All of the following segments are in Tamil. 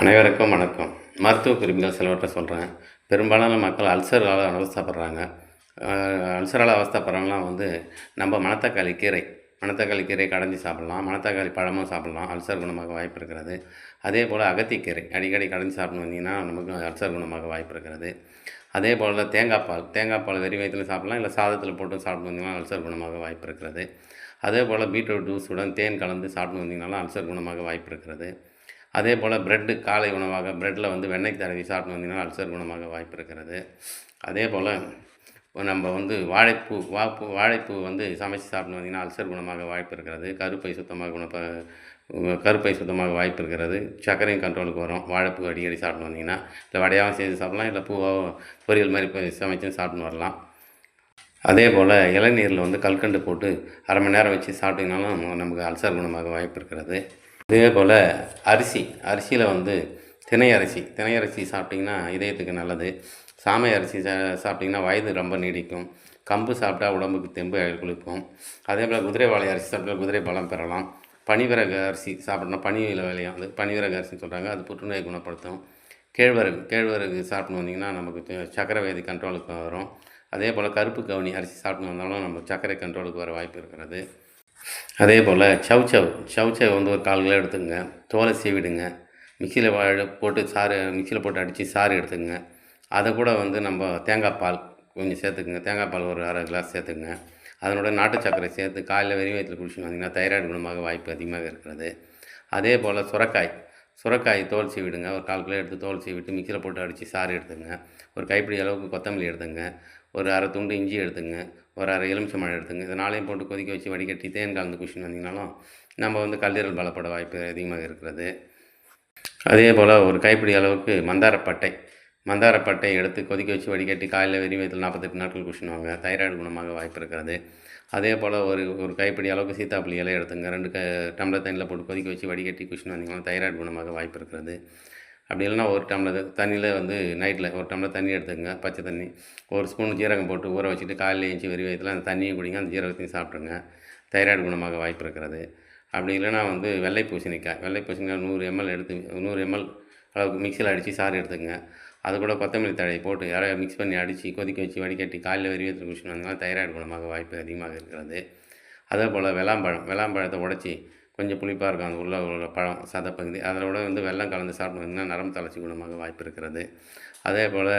அனைவருக்கும் வணக்கம். மருத்துவ குறிப்புகள் சிலவற்றை சொல்கிறேன். பெரும்பாலான மக்கள் அல்சரால் அவஸ்தைப்படுறாங்க. அல்சரால் அவஸ்தைப்படுறவங்கலாம் நம்ம மணத்தக்காளி கீரை கடைஞ்சி சாப்பிட்லாம். மணத்தக்காளி பழமும் சாப்பிட்லாம். அல்சர் குணமாக வாய்ப்பு இருக்கிறது. அதேபோல் அகத்திக்கீரை அடிக்கடி கடைஞ்சி சாப்பிட்டு வந்தீங்கன்னா நமக்கு அல்சர் குணமாக வாய்ப்பு இருக்கிறது. அதேபோல் தேங்காய் பால் வெறும் வயிற்றில சாப்பிட்லாம். இல்லை சாதத்தில் போட்டு சாப்பிட்டு வந்தீங்கன்னா அல்சர் குணமாக வாய்ப்பு இருக்கிறது. அதேபோல் பீட்ரூட் ஜூஸுடன் தேன் கலந்து சாப்பிட்டு வந்தீங்கனாலும் அல்சர் குணமாக வாய்ப்பு இருக்கிறது. அதேபோல் பிரெட்டு காலை உணவாக பிரெட்டில் வெண்ணெய் தடவி சாப்பிட்டு வந்தீங்கன்னா அல்சர் குணமாக வாய்ப்பு இருக்கிறது. அதேபோல் நம்ம வாழைப்பூ சமைச்சு சாப்பிட்டு வந்தீங்கன்னா அல்சர் குணமாக வாய்ப்பு இருக்கிறது. கருப்பை சுத்தமாக வாய்ப்பு இருக்கிறது. சர்க்கரையும் கண்ட்ரோலுக்கு வரும். வாழைப்பூ அடிக்கடி சாப்பிட்டு வந்தீங்கன்னா, இல்லை வடையாகவும் செய்து சாப்பிட்லாம், இல்லை பூவாக பொரியல் மாதிரி சமைச்சு சாப்பிட்டுன்னு வரலாம். அதேபோல் இளநீரில் கல்கண்டு போட்டு அரை மணி நேரம் வச்சு சாப்பிட்டிங்கனாலும் நமக்கு அல்சர் குணமாக வாய்ப்பு இருக்கிறது. இதேபோல் அரிசியில் தினை அரிசி சாப்பிட்டிங்கன்னா இதயத்துக்கு நல்லது. சாமை அரிசி சாப்பிட்டிங்கன்னா வயது ரொம்ப நீடிக்கும். கம்பு சாப்பிட்டா உடம்புக்கு தெம்பு குளிக்கும். அதேபோல் குதிரைவாலி அரிசி சாப்பிட்டா குதிரை பலம் பெறலாம். பனிவிறகு அரிசி சாப்பிட்னா பனியில் விளையும் பனிவிறகு அரிசின்னு சொல்கிறாங்க. அது புற்றுநோயை குணப்படுத்தும். கேழ்வரகு சாப்பிட்டு வந்தீங்கன்னா நமக்கு சர்க்கரை வியாதி கண்ட்ரோலுக்கு வரும். அதேபோல் கருப்பு கவுனி அரிசி சாப்பிட்டு வந்தாலும் நம்ம சர்க்கரை கண்ட்ரோலுக்கு வர வாய்ப்பு இருக்கிறது. அதேபோல் சவ் ஒரு 1/4 கிலோ எடுத்துக்கங்க. தோலை சீவிடுங்க. மிக்சியில் போட்டு அடித்து சாறு எடுத்துக்கங்க. அதை கூட நம்ம தேங்காய் பால் கொஞ்சம் சேர்த்துக்குங்க. தேங்காய் பால் ஒரு அரை கிளாஸ் சேர்த்துக்குங்க. அதனோட நாட்டு சர்க்கரை சேர்த்து காலையில் வெறும் வயிற்றில் குடிச்சுட்டு வந்தீங்கன்னா தைராய்டு குணமாக வாய்ப்பு அதிகமாக இருக்கிறது. அதேபோல் சுரைக்காய் தோல் சீவிடுங்க. ஒரு 1/4 கிலோ எடுத்து தோல் சீவிட்டு மிக்சியில் போட்டு அடித்து சாறு எடுத்துங்க. ஒரு கைப்பிடி அளவுக்கு கொத்தமல்லி எடுத்துங்க. ஒரு அரை துண்டு இஞ்சி எடுத்துங்க. ஒரு அரை எலுமிச்சம்பழம் எடுத்துங்க. இது 4ஐயும் போட்டு கொதிக்க வச்சு வடிகட்டி தேன் கலந்து குடிச்சுன்னு வந்தீங்கனாலும் நம்ம கல்லீரல் பலப்பட வாய்ப்பு அதிகமாக இருக்கிறது. அதேபோல் ஒரு கைப்பிடி அளவுக்கு மந்தாரப்பட்டை எடுத்து கொதிக்க வச்சு வடிகட்டி காலையில் வெறும் வயிற்றில் 48 நாட்கள் குடிச்சுன்னு வாங்க. தைராய்டு குணமாக வாய்ப்பு இருக்கிறது. அதேபோல் ஒரு கைப்பிடி அளவுக்கு சீத்தாப்பழி இலை எடுத்துங்க. 2 டம்ளர் தண்ணியில் போட்டு கொதிக்க வச்சு வடிகட்டி குடிச்சுன்னு வந்தீங்கன்னா தைராய்டு குணமாக வாய்ப்பு இருக்கிறது. அப்படி இல்லைனா ஒரு டம்ளர் தண்ணியில் நைட்டில் ஒரு டம்ளர் தண்ணி எடுத்துக்கங்க. பச்சை தண்ணி ஒரு ஸ்பூன் ஜீரகம் போட்டு ஊற வச்சுட்டு காலையில் எழுந்துச்சி வெறும் வயிற்றில் அந்த தண்ணியும் குடிங்க. அந்த ஜீரகத்தையும் சாப்பிட்ருங்க. தைராய்டு குணமாக வாய்ப்பு இருக்கிறது. அப்படி இல்லைனா வெள்ளை பூசணிக்காய் 100 ml எடுத்து 100 ml அளவுக்கு மிக்சியில் அடித்து சாறு எடுத்துக்கங்க. அது கூட கொத்தமல்லி தழையை போட்டு யாரையும் மிக்ஸ் பண்ணி அடித்து கொதிக்க வச்சு வடிகட்டி காலையில் வெறும் வயிற்றில் குடிச்சுன்னு வந்தீங்கன்னா தைராய்டு குணமாக வாய்ப்பு அதிகமாக இருக்கிறது. அதேபோல் வெள்ளாம்பழத்தை உடச்சி கொஞ்சம் புளிப்பாக இருக்கும் அந்த உள்ள பழம் சதப்பகுதி அதோட வெல்லம் கலந்து சாப்பிட்டு வந்தீங்கன்னா நரம்பு தளர்ச்சி குணமாக வாய்ப்பு இருக்கிறது. அதேபோல்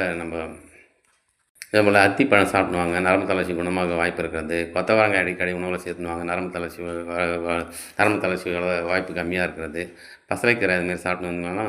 அத்திப்பழம் சாப்பிடுவாங்க. நரம்பு தளர்ச்சி குணமாக வாய்ப்பு இருக்கிறது. கொத்தவரங்காய் அடிக்கடி உணவில் சேர்த்துனுவாங்க. நரம்பு தளர்ச்சி வாய்ப்பு கம்மியாக இருக்கிறது. பசலைக்கீரை அதுமாரி சாப்பிட்டு வந்தீங்கன்னா